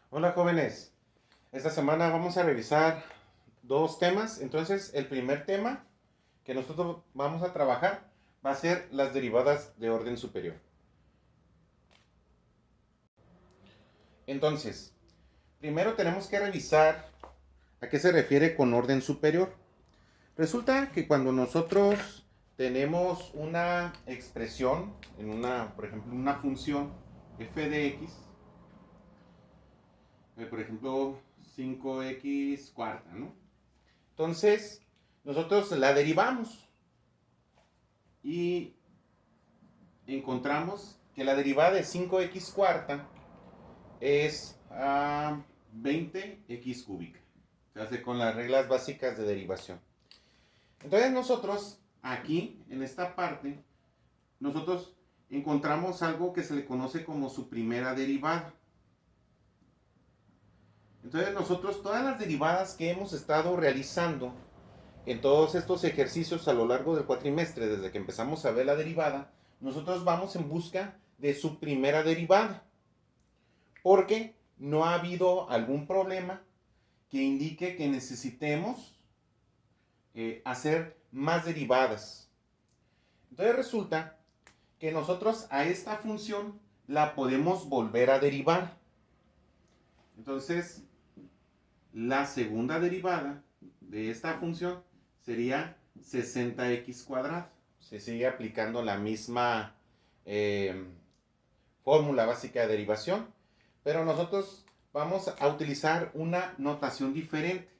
Hola jóvenes, esta semana vamos a revisar dos temas. Entonces, el primer tema que nosotros vamos a trabajar va a ser las derivadas de orden superior. Entonces, primero tenemos que revisar a qué se refiere con orden superior. Resulta que cuando nosotros tenemos una expresión en por ejemplo, una función f de x, por ejemplo, 5x cuarta, ¿no? Entonces, nosotros la derivamos y encontramos que la derivada de 5x cuarta es 20x cúbica. Se hace con las reglas básicas de derivación. Entonces nosotros, aquí, en esta parte, nosotros encontramos algo que se le conoce como su primera derivada. Entonces nosotros, todas las derivadas que hemos estado realizando en todos estos ejercicios a lo largo del cuatrimestre, desde que empezamos a ver la derivada, nosotros vamos en busca de su primera derivada, porque no ha habido algún problema que indique que necesitemos hacer más derivadas. Entonces resulta que nosotros a esta función la podemos volver a derivar. Entonces, la segunda derivada de esta función sería 60x cuadrado. Se sigue aplicando la misma fórmula básica de derivación, pero nosotros vamos a utilizar una notación diferente.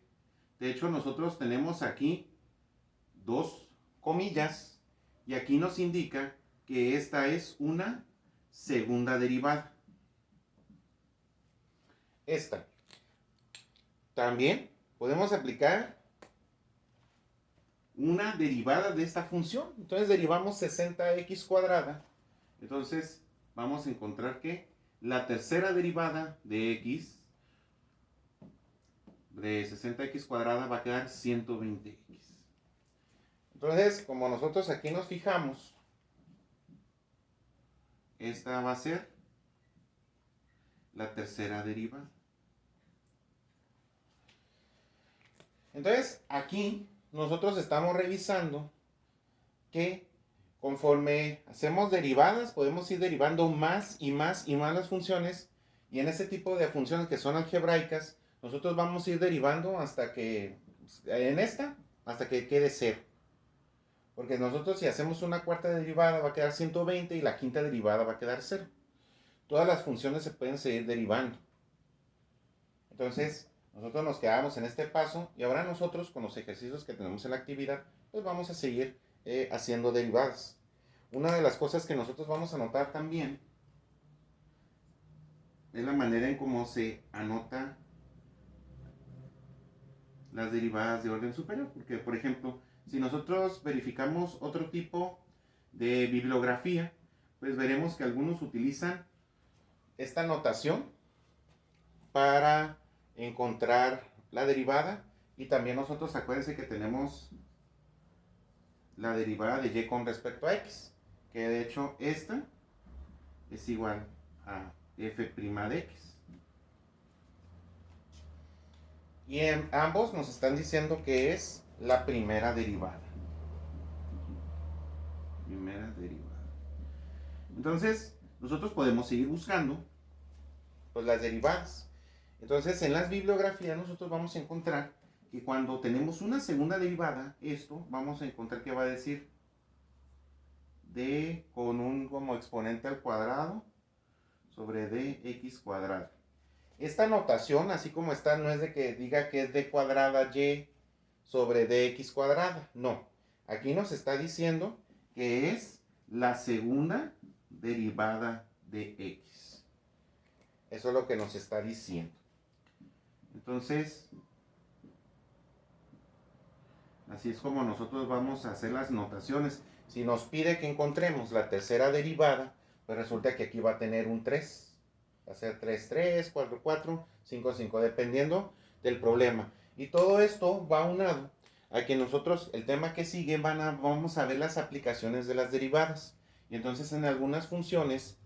De hecho, nosotros tenemos aquí dos comillas y aquí nos indica que esta es una segunda derivada. Esta. También podemos aplicar una derivada de esta función. Entonces derivamos 60x cuadrada. Entonces vamos a encontrar que la tercera derivada de x de 60x cuadrada va a quedar 120x. Entonces, como nosotros aquí nos fijamos, esta va a ser la tercera derivada. Entonces, aquí nosotros estamos revisando que conforme hacemos derivadas, podemos ir derivando más y más y más las funciones. Y en este tipo de funciones que son algebraicas, nosotros vamos a ir derivando hasta que, hasta que quede cero. Porque nosotros si hacemos una cuarta derivada va a quedar 120 y la quinta derivada va a quedar cero. Todas las funciones se pueden seguir derivando. Entonces, nosotros nos quedamos en este paso y ahora nosotros con los ejercicios que tenemos en la actividad, pues vamos a seguir haciendo derivadas. Una de las cosas que nosotros vamos a notar también es la manera en cómo se anota las derivadas de orden superior. Porque, por ejemplo, si nosotros verificamos otro tipo de bibliografía, pues veremos que algunos utilizan esta notación para encontrar la derivada. Y también nosotros acuérdense que tenemos la derivada de y con respecto a x, que de hecho esta es igual a f' de x. Y en ambos nos están diciendo que es la primera derivada. Primera derivada. Entonces, nosotros podemos seguir buscando pues, las derivadas. Entonces, en las bibliografías nosotros vamos a encontrar que cuando tenemos una segunda derivada, esto vamos a encontrar que va a decir d con un como exponente al cuadrado sobre dx cuadrado. Esta notación, así como está, no es de que diga que es d cuadrada y sobre dx cuadrada. No. Aquí nos está diciendo que es la segunda derivada de x. Eso es lo que nos está diciendo. Entonces, así es como nosotros vamos a hacer las notaciones. Si nos pide que encontremos la tercera derivada, pues resulta que aquí va a tener un 3. Va a ser 3, 3, 4, 4, 5, 5, dependiendo del problema. Y todo esto va unado a que nosotros, el tema que sigue, vamos a ver las aplicaciones de las derivadas. Y entonces en algunas funciones,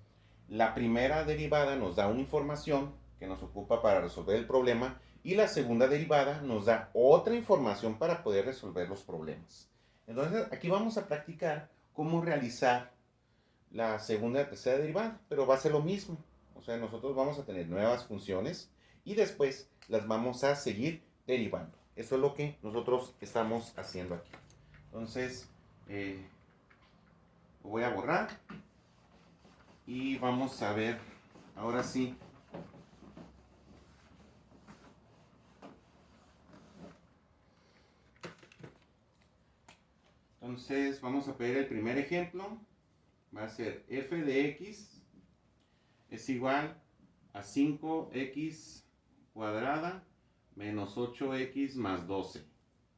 la primera derivada nos da una información que nos ocupa para resolver el problema, y la segunda derivada nos da otra información para poder resolver los problemas. Entonces aquí vamos a practicar cómo realizar la segunda y la tercera derivada, pero va a ser lo mismo. O sea, nosotros vamos a tener nuevas funciones y después las vamos a seguir derivando. Eso es lo que nosotros estamos haciendo aquí. Entonces, lo voy a borrar y vamos a ver, ahora sí, entonces vamos a pedir el primer ejemplo. Va a ser f de x es igual a 5x cuadrada menos 8x más 12.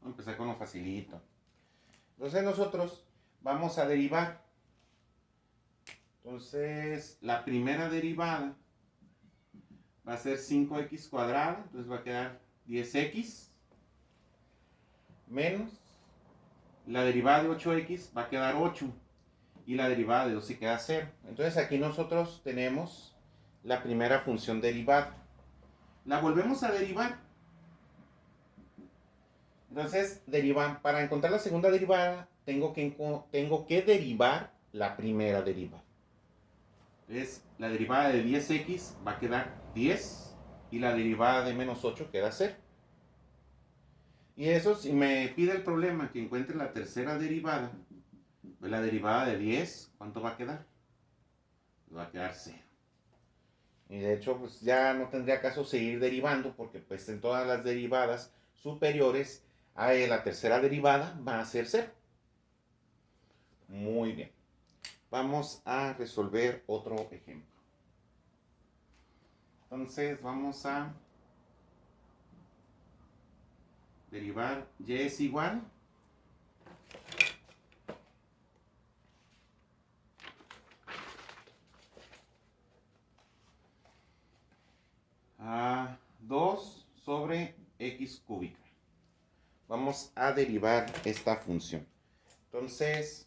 Vamos a empezar con lo facilito. Entonces nosotros vamos a derivar. Entonces la primera derivada va a ser 5x cuadrada, entonces va a quedar 10x menos la derivada de 8x va a quedar 8 y la derivada de 2 se queda 0. Entonces aquí nosotros tenemos la primera función derivada. La volvemos a derivar. Entonces, para encontrar la segunda derivada, tengo que derivar la primera derivada. Entonces, la derivada de 10x va a quedar 10 y la derivada de menos 8 queda 0. Y eso, si me pide el problema que encuentre la tercera derivada, pues la derivada de 10, ¿cuánto va a quedar? Va a quedar 0. Y de hecho, pues ya no tendría caso seguir derivando porque pues en todas las derivadas superiores a la tercera derivada va a ser 0. Muy bien. Vamos a resolver otro ejemplo. Entonces vamos a derivar y es igual a 2 sobre x cúbica. Vamos a derivar esta función. Entonces,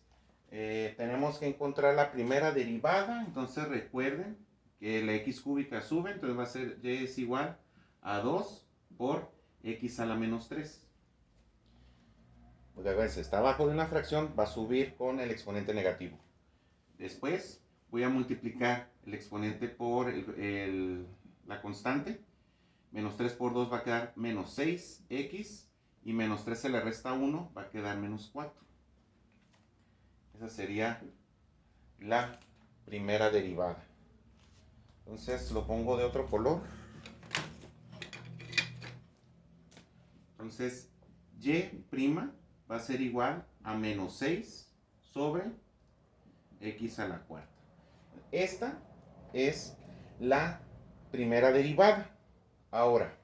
tenemos que encontrar la primera derivada. Entonces, recuerden que la x cúbica sube, entonces va a ser y es igual a 2 por x a la menos 3. Porque a veces está abajo de una fracción, va a subir con el exponente negativo. Después voy a multiplicar el exponente por la constante. Menos 3 por 2 va a quedar menos 6x y menos 3 se le resta 1, va a quedar menos 4. Esa sería la primera derivada. Entonces lo pongo de otro color. Entonces y' va a ser igual a menos 6 sobre x a la cuarta. Esta es la primera derivada. Ahora,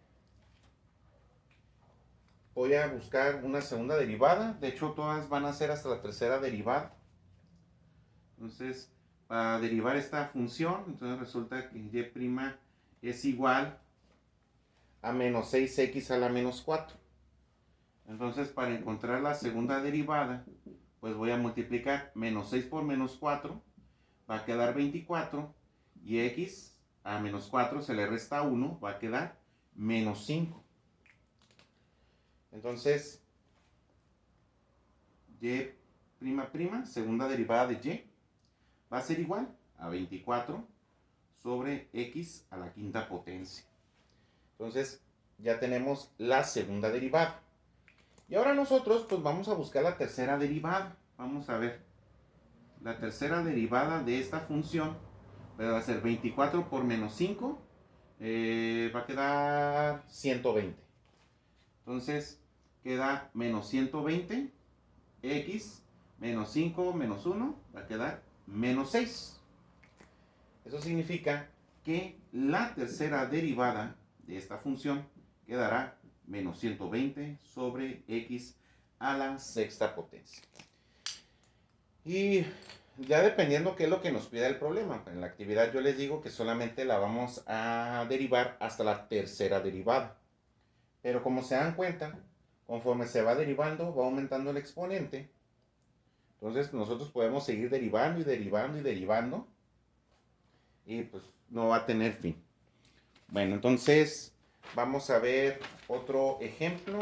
voy a buscar una segunda derivada. De hecho, todas van a ser hasta la tercera derivada. Entonces, para derivar esta función, entonces resulta que y' es igual a menos 6x a la menos 4. Entonces, para encontrar la segunda derivada, pues voy a multiplicar menos 6 por menos 4, va a quedar 24, y x a menos 4 se le resta 1, va a quedar menos 5. Entonces, y', segunda derivada de y, va a ser igual a 24 sobre x a la quinta potencia. Entonces, ya tenemos la segunda derivada. Y ahora nosotros pues vamos a buscar la tercera derivada. Vamos a ver. La tercera derivada de esta función va a ser 24 por menos 5. Va a quedar 120. Entonces queda menos 120. X menos 5 menos 1 va a quedar menos 6. Eso significa que la tercera derivada de esta función quedará menos 120 sobre x a la sexta potencia. Y ya dependiendo qué es lo que nos pida el problema. En la actividad yo les digo que solamente la vamos a derivar hasta la tercera derivada. Pero como se dan cuenta, conforme se va derivando, va aumentando el exponente. Entonces nosotros podemos seguir derivando y derivando y derivando. Y pues no va a tener fin. Bueno, entonces vamos a ver otro ejemplo.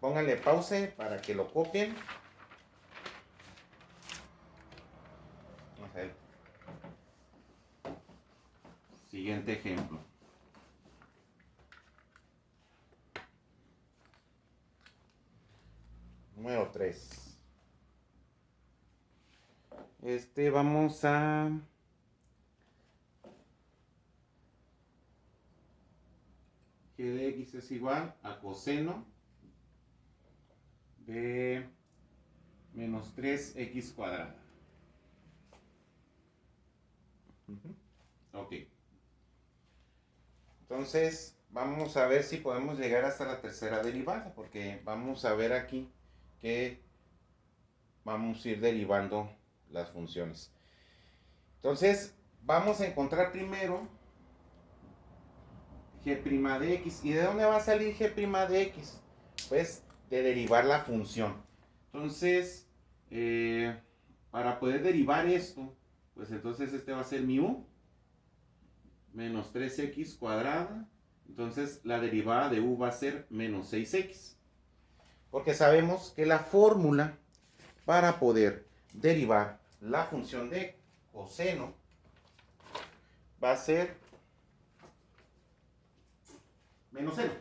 Pónganle pause para que lo copien. Vamos a ver. Siguiente ejemplo. Número 3. Vamos a... G de x es igual a coseno de menos 3x cuadrada. Ok. Entonces, vamos a ver si podemos llegar hasta la tercera derivada, porque vamos a ver aquí que vamos a ir derivando las funciones. Entonces, vamos a encontrar primero g' de x. ¿Y de dónde va a salir g' de x? Pues de derivar la función. Entonces, para poder derivar esto, pues entonces este va a ser mi u menos 3x cuadrada. Entonces la derivada de u va a ser menos 6x. Porque sabemos que la fórmula para poder derivar la función de coseno va a ser menos seno.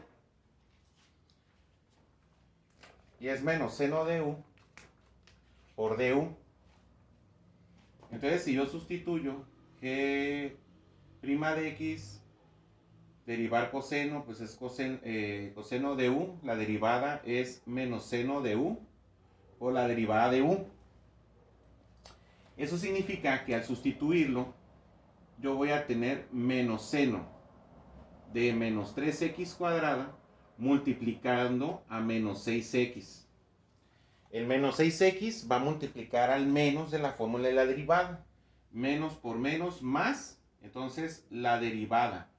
Y es menos seno de u por du. Entonces si yo sustituyo g' de x, derivar coseno, pues es coseno de u, la derivada es menos seno de u o la derivada de u. Eso significa que al sustituirlo, yo voy a tener menos seno de menos 3x cuadrada multiplicando a menos 6x. El menos 6x va a multiplicar al menos de la fórmula de la derivada. Menos por menos más, entonces la derivada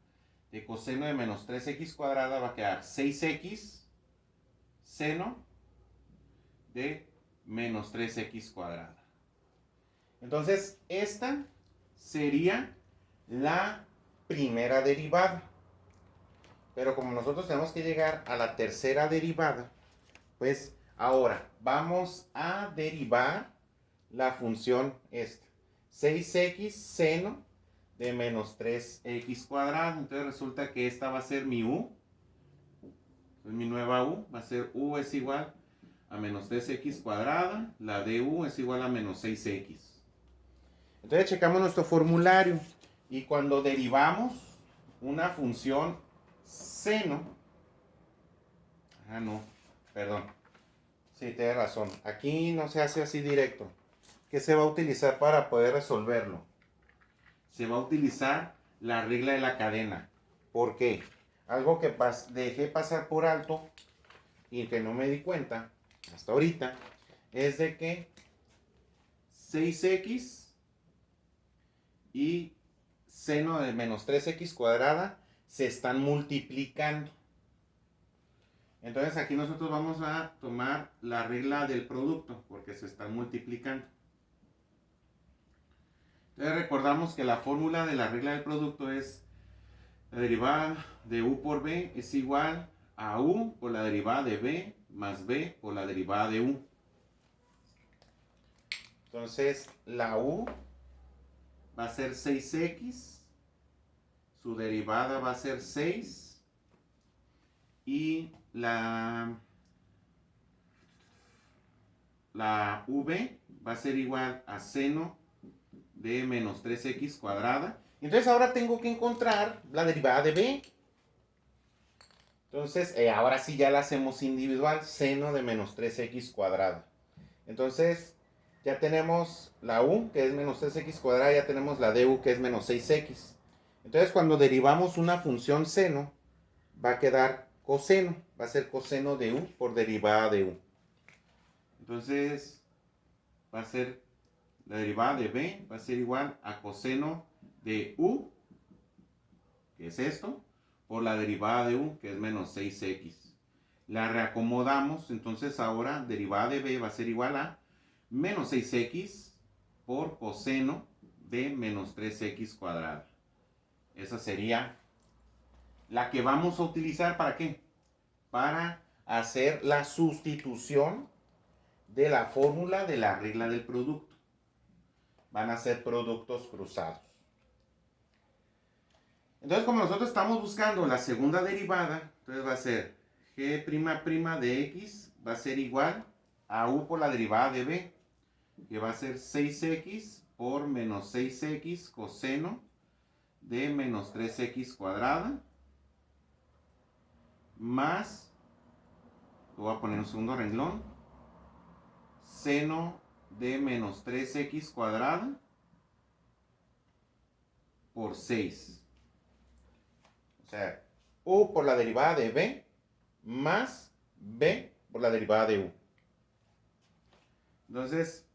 de coseno de menos 3x cuadrada va a quedar 6x seno de menos 3x cuadrada. Entonces, esta sería la primera derivada. Pero como nosotros tenemos que llegar a la tercera derivada, pues ahora vamos a derivar la función esta. 6x seno de menos 3x cuadrado. Entonces resulta que esta va a ser mi u. Entonces mi nueva u va a ser u es igual a menos 3x cuadrada. La de u es igual a menos 6x. Entonces checamos nuestro formulario. Y cuando derivamos una función seno. No, perdón. Sí, tienes razón. Aquí no se hace así directo. ¿Qué se va a utilizar para poder resolverlo? Se va a utilizar la regla de la cadena. ¿Por qué? Algo que dejé pasar por alto y que no me di cuenta hasta ahorita es de que 6x y seno de menos 3x cuadrada se están multiplicando. Entonces aquí nosotros vamos a tomar la regla del producto porque se están multiplicando. Entonces recordamos que la fórmula de la regla del producto es la derivada de u por b es igual a u por la derivada de b más b por la derivada de u. Entonces la u va a ser 6x, su derivada va a ser 6 y la v va a ser igual a seno de menos 3x cuadrada. Entonces ahora tengo que encontrar la derivada de b. Entonces ahora sí ya la hacemos individual, seno de menos 3x cuadrada. Entonces ya tenemos la u que es menos 3x cuadrada, ya tenemos la du que es menos 6x. Entonces cuando derivamos una función seno va a quedar coseno, va a ser coseno de u por derivada de u. Entonces va a ser la derivada de b va a ser igual a coseno de u, que es esto, por la derivada de u, que es menos 6x. La reacomodamos, entonces ahora derivada de b va a ser igual a menos 6x por coseno de menos 3x cuadrada. Esa sería la que vamos a utilizar, ¿para qué? Para hacer la sustitución de la fórmula de la regla del producto. Van a ser productos cruzados. Entonces, como nosotros estamos buscando la segunda derivada, entonces va a ser g' de x va a ser igual a u por la derivada de b, que va a ser 6x por menos 6x coseno de menos 3x cuadrada, más, lo voy a poner en un segundo renglón, seno de menos 3x cuadrada por 6. O sea, u por la derivada de b más b por la derivada de u. Entonces,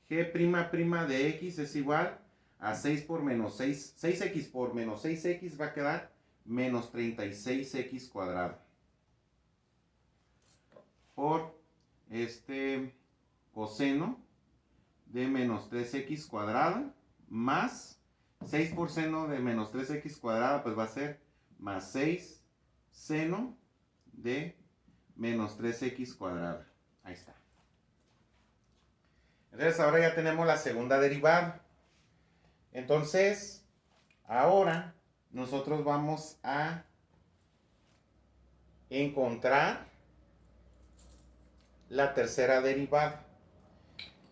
g' de x es igual a 6 por menos 6. 6x por menos 6x va a quedar menos 36x cuadrado. Por coseno de menos 3x cuadrada más 6 por seno de menos 3x cuadrada, pues va a ser más 6 seno de menos 3x cuadrada. Ahí está. Entonces ahora ya tenemos la segunda derivada. Entonces, ahora nosotros vamos a encontrar la tercera derivada.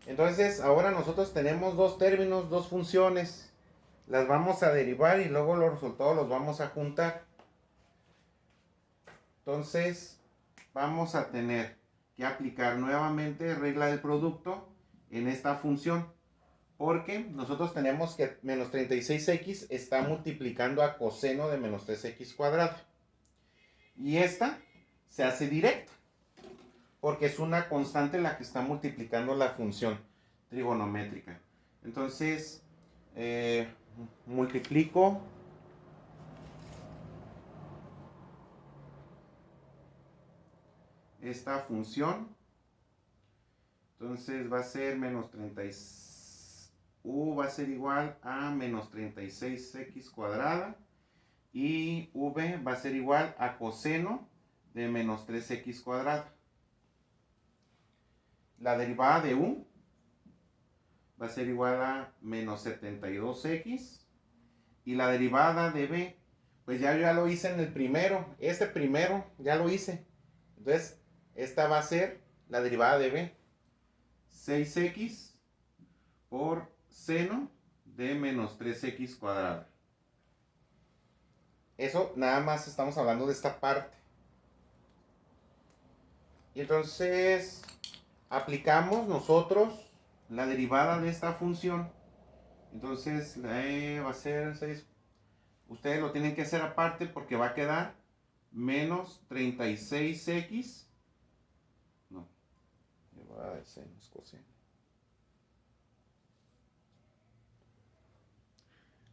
Entonces, ahora nosotros tenemos dos términos, dos funciones. Las vamos a derivar y luego los resultados los vamos a juntar. Entonces, vamos a tener que aplicar nuevamente regla del producto en esta función. Porque nosotros tenemos que menos 36x está multiplicando a coseno de menos 3x cuadrado. Y esta se hace directa, porque es una constante la que está multiplicando la función trigonométrica. Entonces, multiplico esta función. Entonces va a ser menos 36. U va a ser igual a menos 36x cuadrada. Y v va a ser igual a coseno de menos 3x cuadrada. La derivada de u va a ser igual a menos 72x. Y la derivada de b, pues ya yo ya lo hice en el primero. Este primero ya lo hice. Entonces, esta va a ser la derivada de b. 6x por seno de menos 3x cuadrado. Eso nada más estamos hablando de esta parte. Y entonces aplicamos nosotros la derivada de esta función. Entonces la e va a ser 6. Ustedes lo tienen que hacer aparte porque va a quedar menos 36x. No, derivada de seno es coseno.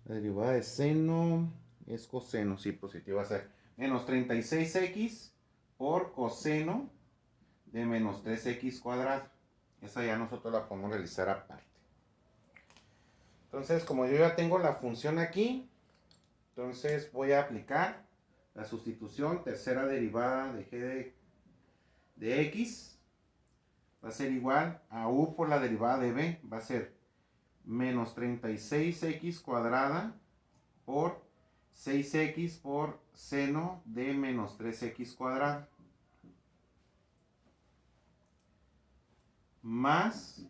La derivada de seno es coseno, sí, positivo va a ser menos 36x por coseno de menos 3x cuadrado. Esa ya nosotros la podemos realizar aparte. Entonces, como yo ya tengo la función aquí, entonces voy a aplicar la sustitución, tercera derivada de g de x va a ser igual a u por la derivada de b, va a ser menos 36x cuadrada por 6x por seno de menos 3x cuadrado. Más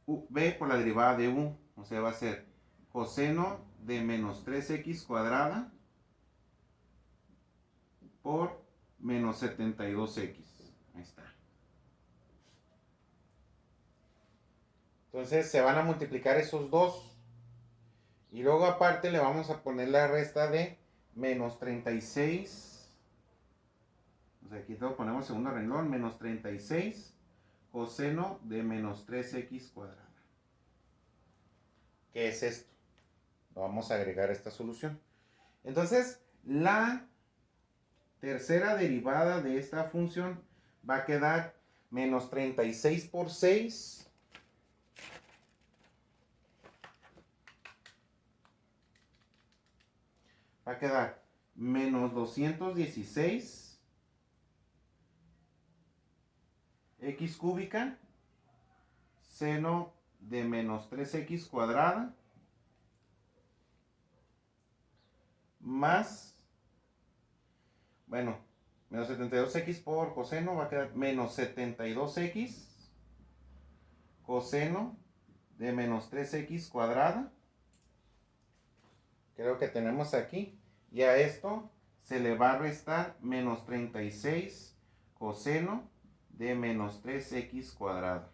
b por la derivada de u, o sea, va a ser coseno de menos 3x cuadrada por menos 72x. Ahí está. Entonces se van a multiplicar esos dos. Y luego aparte le vamos a poner la resta de menos 36. O sea, aquí todo ponemos segundo renglón, menos 36 coseno de menos 3x cuadrada. ¿Qué es esto? Lo vamos a agregar a esta solución. Entonces, la tercera derivada de esta función va a quedar menos 36 por 6. Va a quedar menos 216 x cúbica seno de menos 3x cuadrada más, bueno, menos 72x por coseno va a quedar menos 72x coseno de menos 3x cuadrada. Creo que tenemos aquí. Y a esto se le va a restar menos 36 coseno de menos 3x cuadrada.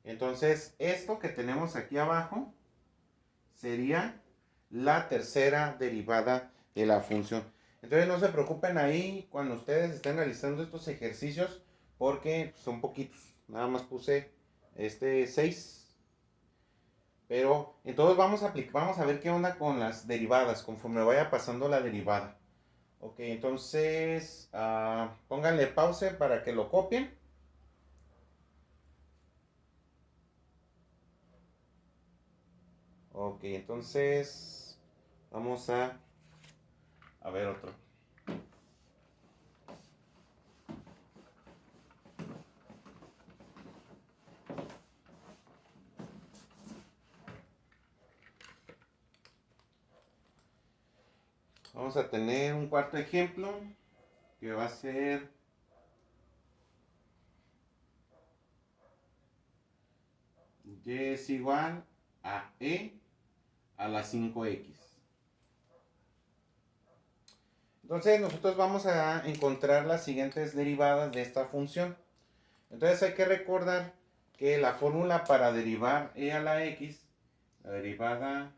Entonces, esto que tenemos aquí abajo sería la tercera derivada de la función. Entonces, no se preocupen ahí cuando ustedes estén realizando estos ejercicios porque son poquitos. Nada más puse 6. Pero entonces vamos a ver qué onda con las derivadas conforme vaya pasando la derivada. Ok, entonces pónganle pause para que lo copien. Ok, entonces vamos a ver otro. Vamos a tener un cuarto ejemplo que va a ser y es igual a e a la 5x. Entonces nosotros vamos a encontrar las siguientes derivadas de esta función. Entonces hay que recordar que la fórmula para derivar e a la x, la derivada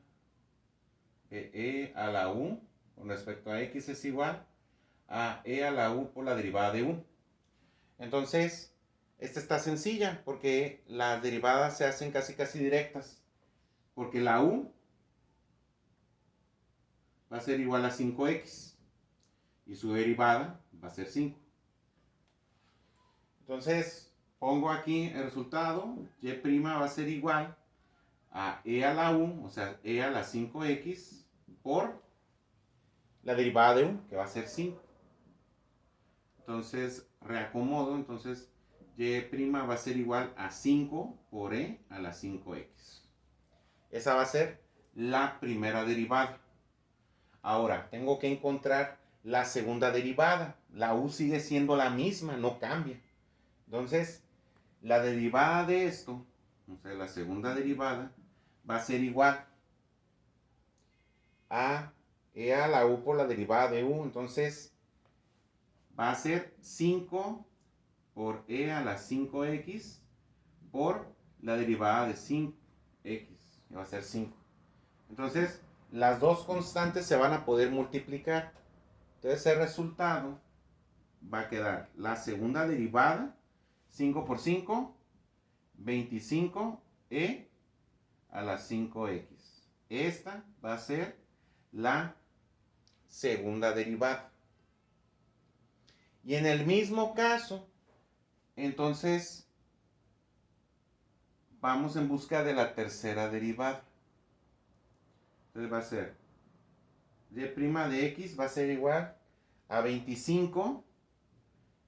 de e a la u con respecto a x es igual a e a la u por la derivada de u. Entonces, esta está sencilla porque las derivadas se hacen casi directas. Porque la u va a ser igual a 5x y su derivada va a ser 5. Entonces, pongo aquí el resultado, y' va a ser igual a e a la u, o sea, e a la 5x por la derivada de u, que va a ser 5. Entonces, reacomodo, entonces y' va a ser igual a 5 por e a la 5x. Esa va a ser la primera derivada. Ahora, tengo que encontrar la segunda derivada. La u sigue siendo la misma, no cambia. Entonces, la derivada de esto, o sea, la segunda derivada, va a ser igual a e a la u por la derivada de u. Entonces, va a ser 5 por e a la 5x por la derivada de 5x. Va a ser 5. Entonces, las dos constantes se van a poder multiplicar. Entonces, el resultado va a quedar la segunda derivada, 5 por 5, 25e a la 5x. Esta va a ser la segunda derivada. Y en el mismo caso, entonces, vamos en busca de la tercera derivada. Entonces va a ser y' de x va a ser igual a 25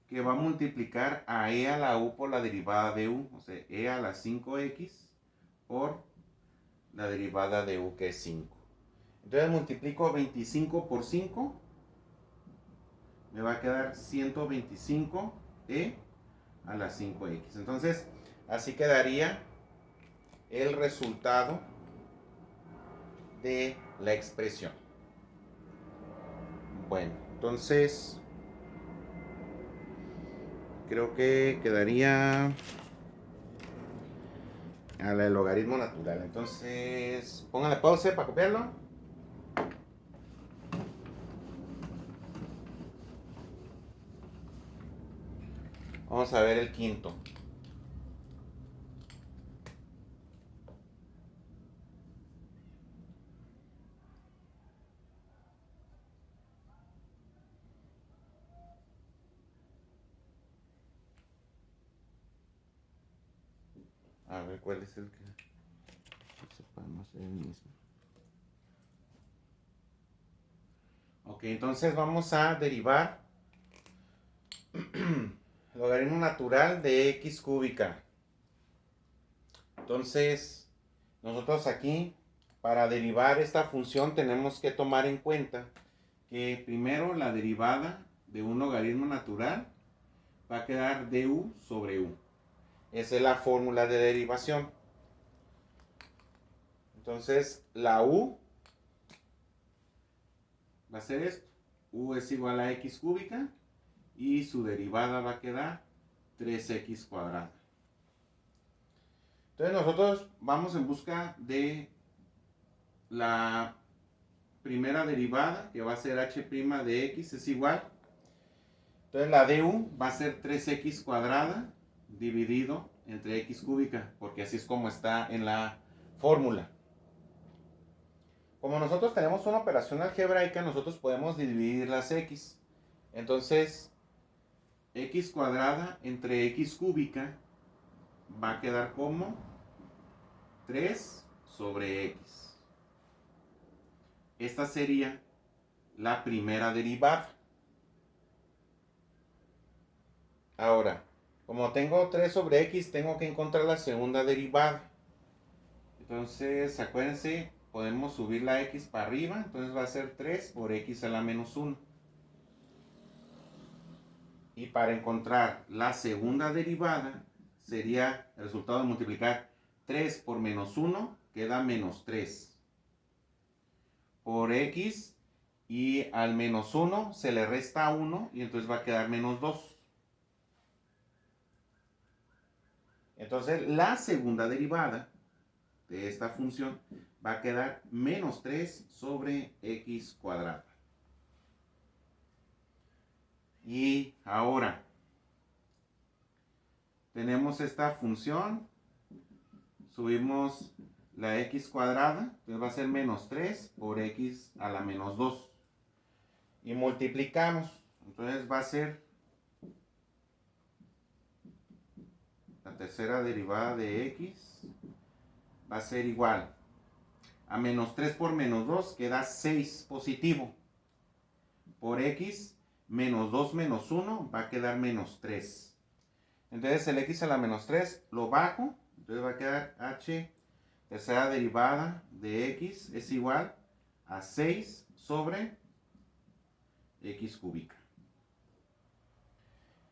que va a multiplicar a e a la u por la derivada de u, o sea, e a la 5x por la derivada de u, que es 5. Entonces multiplico 25 por 5, me va a quedar 125e a la 5x. Entonces, así quedaría el resultado de la expresión. Bueno, entonces creo que quedaría al logaritmo natural. Entonces, pónganle pausa para copiarlo. Vamos a ver el quinto. A ver cuál es el que sepamos el mismo. entonces vamos a derivar logaritmo natural de x cúbica. Entonces, nosotros aquí, para derivar esta función, tenemos que tomar en cuenta que primero la derivada de un logaritmo natural va a quedar du sobre u. Esa es la fórmula de derivación. Entonces, la u va a ser esto. U es igual a x cúbica y su derivada va a quedar 3x cuadrada. Entonces nosotros vamos en busca de la primera derivada, que va a ser h' de x es igual. Entonces la du va a ser 3x cuadrada dividido entre x cúbica, porque así es como está en la fórmula. Como nosotros tenemos una operación algebraica, nosotros podemos dividir las x. Entonces, x cuadrada entre x cúbica va a quedar como 3 sobre x. Esta sería la primera derivada. Ahora, como tengo 3 sobre x, tengo que encontrar la segunda derivada. Entonces, acuérdense, podemos subir la x para arriba. Entonces va a ser 3 por x a la menos 1. Y para encontrar la segunda derivada, sería el resultado de multiplicar 3 por menos 1, queda menos 3. Por x, y al menos 1 se le resta 1, y entonces va a quedar menos 2. Entonces la segunda derivada de esta función va a quedar menos 3 sobre x cuadrada. Y ahora tenemos esta función, subimos la x cuadrada, entonces va a ser menos 3 por x a la menos 2. Y multiplicamos, entonces va a ser la tercera derivada de x, va a ser igual a menos 3 por menos 2, queda 6 positivo. Por x, menos 2 menos 1, va a quedar menos 3. Entonces el x a la menos 3 lo bajo, entonces va a quedar h, tercera derivada de x es igual a 6 sobre x cúbica.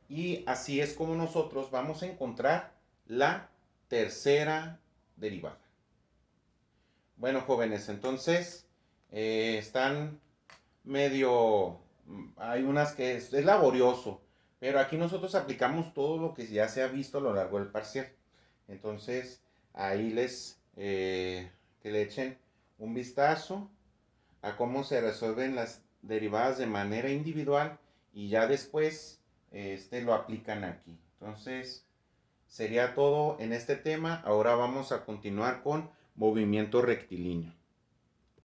Y así es como nosotros vamos a encontrar la tercera derivada. Bueno, jóvenes, entonces están medio... Hay unas que es laborioso, pero aquí nosotros aplicamos todo lo que ya se ha visto a lo largo del parcial. Entonces, ahí que le echen un vistazo a cómo se resuelven las derivadas de manera individual y ya después lo aplican aquí. Entonces, sería todo en este tema. Ahora vamos a continuar con movimiento rectilíneo.